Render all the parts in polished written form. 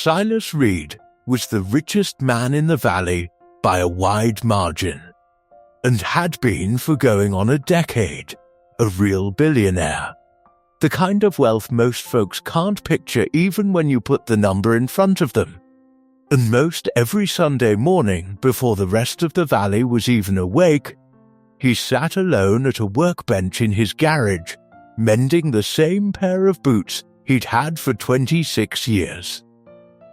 Silas Reed was the richest man in the valley by a wide margin, and had been for going on a decade, a real billionaire. The kind of wealth most folks can't picture even when you put the number in front of them. And most every Sunday morning, before the rest of the valley was even awake, he sat alone at a workbench in his garage, mending the same pair of boots he'd had for 26 years.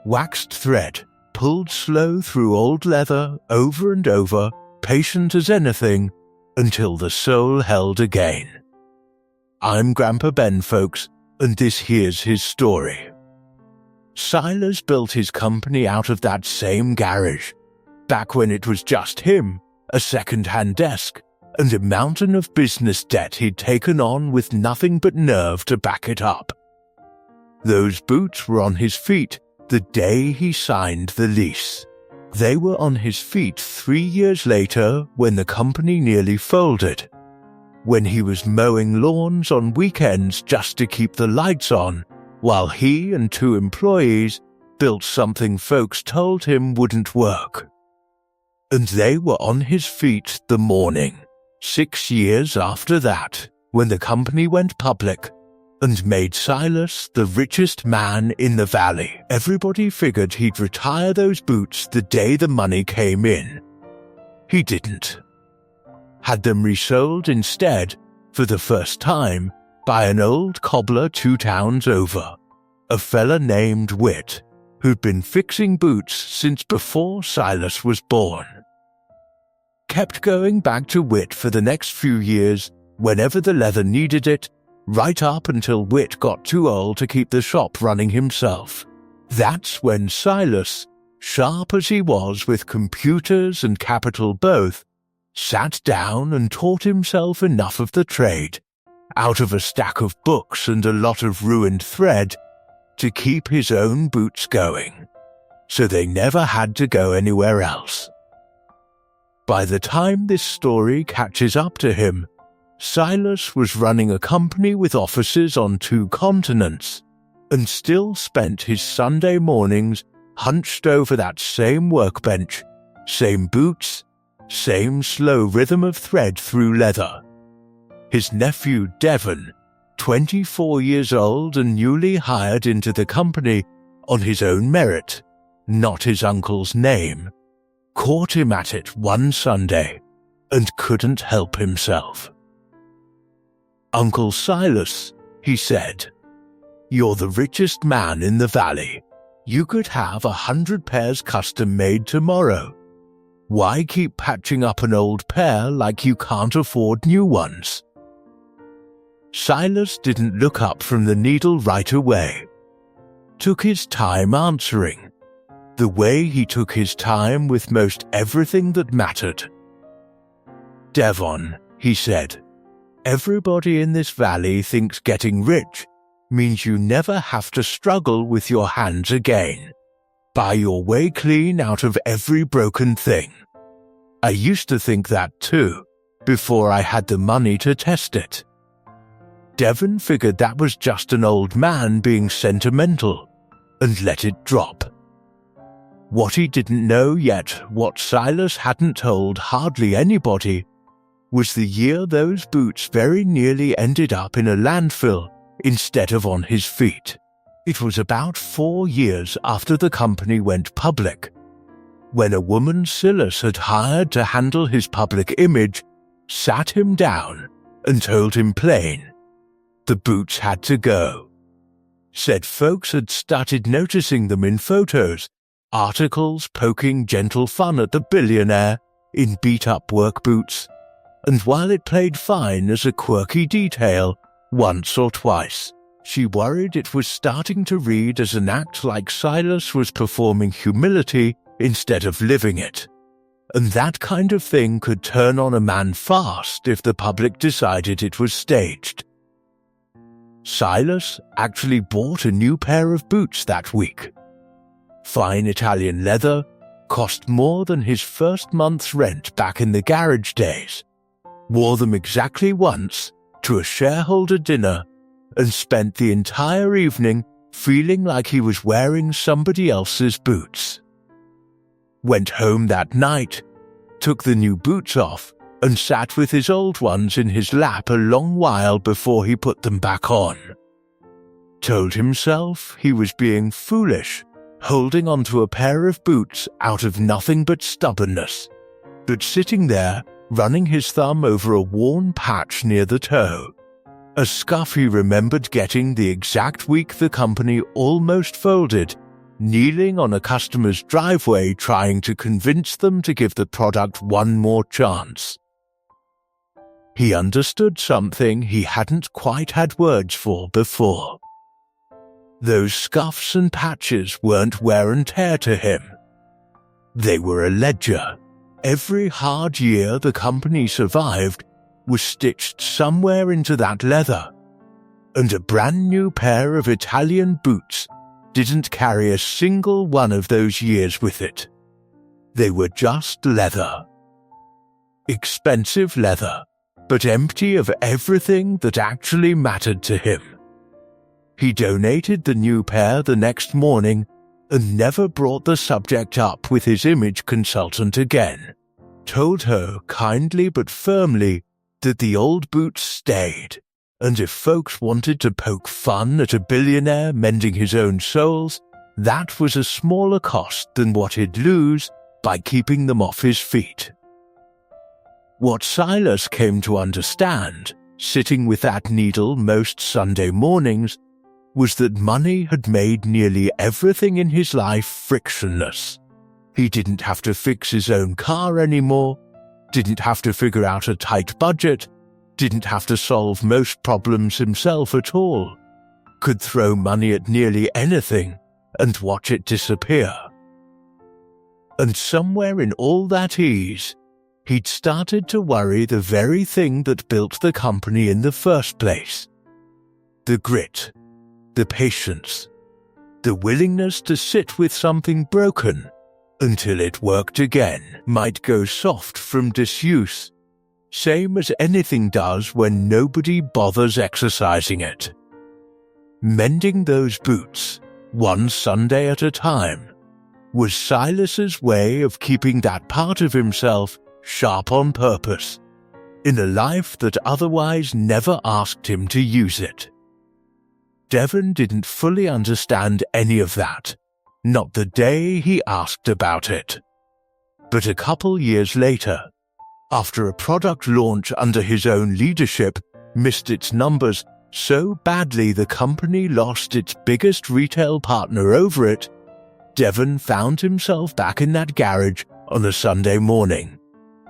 Waxed thread, pulled slow through old leather, over and over, patient as anything, until the sole held again. I'm Grandpa Ben, folks, and this here's his story. Silas built his company out of that same garage, back when it was just him, a second-hand desk, and a mountain of business debt he'd taken on with nothing but nerve to back it up. Those boots were on his feet the day he signed the lease. They were on his feet 3 years later when the company nearly folded, when he was mowing lawns on weekends just to keep the lights on, while he and 2 employees built something folks told him wouldn't work. And they were on his feet the morning, 6 years after that, when the company went public and made Silas the richest man in the valley. Everybody figured he'd retire those boots the day the money came in. He didn't. Had them resold instead, for the first time, by an old cobbler 2 towns over, a fella named Whit, who'd been fixing boots since before Silas was born. Kept going back to Whit for the next few years whenever the leather needed it, right up until Whit got too old to keep the shop running himself. That's when Silas, sharp as he was with computers and capital both, sat down and taught himself enough of the trade, out of a stack of books and a lot of ruined thread, to keep his own boots going, so they never had to go anywhere else. By the time this story catches up to him, Silas was running a company with offices on 2 continents, and still spent his Sunday mornings hunched over that same workbench, same boots, same slow rhythm of thread through leather. His nephew Devon, 24 years old and newly hired into the company on his own merit, not his uncle's name, caught him at it one Sunday and couldn't help himself. "Uncle Silas," he said, "you're the richest man in the valley. You could have 100 pairs custom-made tomorrow. Why keep patching up an old pair like you can't afford new ones?" Silas didn't look up from the needle right away. Took his time answering, the way he took his time with most everything that mattered. "Devon," he said, "everybody in this valley thinks getting rich means you never have to struggle with your hands again. Buy your way clean out of every broken thing. I used to think that too, before I had the money to test it." Devon figured that was just an old man being sentimental, and let it drop. What he didn't know yet, what Silas hadn't told hardly anybody, was the year those boots very nearly ended up in a landfill instead of on his feet. It was about 4 years after the company went public, when a woman Silas had hired to handle his public image sat him down and told him plain, the boots had to go. Said folks had started noticing them in photos, articles poking gentle fun at the billionaire in beat-up work boots, and while it played fine as a quirky detail once or twice, she worried it was starting to read as an act like Silas was performing humility instead of living it, and that kind of thing could turn on a man fast if the public decided it was staged. Silas actually bought a new pair of boots that week. Fine Italian leather, cost more than his first month's rent back in the garage days, wore them exactly once to a shareholder dinner, and spent the entire evening feeling like he was wearing somebody else's boots. Went home that night, took the new boots off, and sat with his old ones in his lap a long while before he put them back on. Told himself he was being foolish, holding onto a pair of boots out of nothing but stubbornness, but sitting there, running his thumb over a worn patch near the toe, a scuff he remembered getting the exact week the company almost folded, kneeling on a customer's driveway trying to convince them to give the product one more chance. He understood something he hadn't quite had words for before. Those scuffs and patches weren't wear and tear to him. They were a ledger. Every hard year the company survived was stitched somewhere into that leather, and a brand new pair of Italian boots didn't carry a single one of those years with it. They were just leather. Expensive leather, but empty of everything that actually mattered to him. He donated the new pair the next morning and never brought the subject up with his image consultant again. Told her kindly but firmly that the old boots stayed, and if folks wanted to poke fun at a billionaire mending his own soles, that was a smaller cost than what he'd lose by keeping them off his feet. What Silas came to understand, sitting with that needle most Sunday mornings, was that money had made nearly everything in his life frictionless. He didn't have to fix his own car anymore, didn't have to figure out a tight budget, didn't have to solve most problems himself at all, could throw money at nearly anything and watch it disappear. And somewhere in all that ease, he'd started to worry the very thing that built the company in the first place. The grit, the patience, the willingness to sit with something broken until it worked again might go soft from disuse, same as anything does when nobody bothers exercising it. Mending those boots, one Sunday at a time, was Silas's way of keeping that part of himself sharp on purpose, in a life that otherwise never asked him to use it. Devon didn't fully understand any of that, not the day he asked about it. But a couple years later, after a product launch under his own leadership missed its numbers so badly the company lost its biggest retail partner over it, Devon found himself back in that garage on a Sunday morning,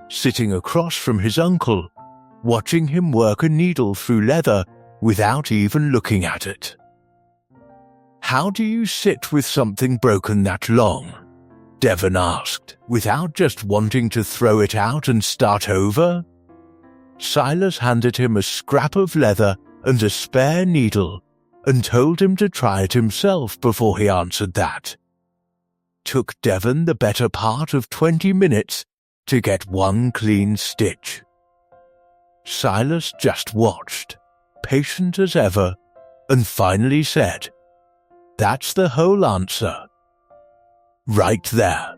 sitting across from his uncle, watching him work a needle through leather without even looking at it. "How do you sit with something broken that long?" Devon asked, without just wanting to throw it out and start over. Silas handed him a scrap of leather and a spare needle and told him to try it himself before he answered that. Took Devon the better part of 20 minutes to get one clean stitch. Silas just watched, patient as ever, and finally said, "That's the whole answer. Right there.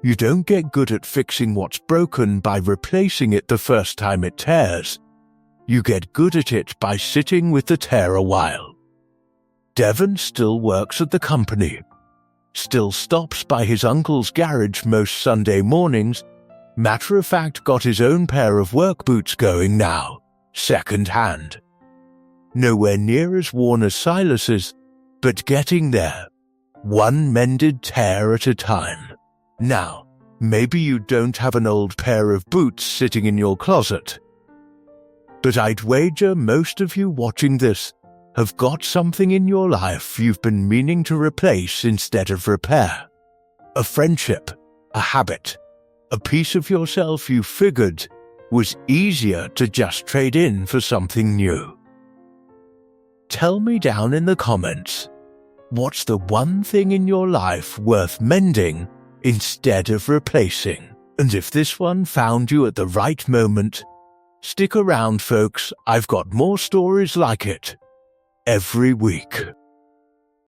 You don't get good at fixing what's broken by replacing it the first time it tears. You get good at it by sitting with the tear a while." Devon still works at the company, still stops by his uncle's garage most Sunday mornings, matter of fact got his own pair of work boots going now, second hand. Nowhere near as worn as Silas's, but getting there, one mended tear at a time. Now, maybe you don't have an old pair of boots sitting in your closet, but I'd wager most of you watching this have got something in your life you've been meaning to replace instead of repair. A friendship, a habit, a piece of yourself you figured was easier to just trade in for something new. Tell me down in the comments, what's the one thing in your life worth mending instead of replacing? And if this one found you at the right moment, stick around folks, I've got more stories like it every week.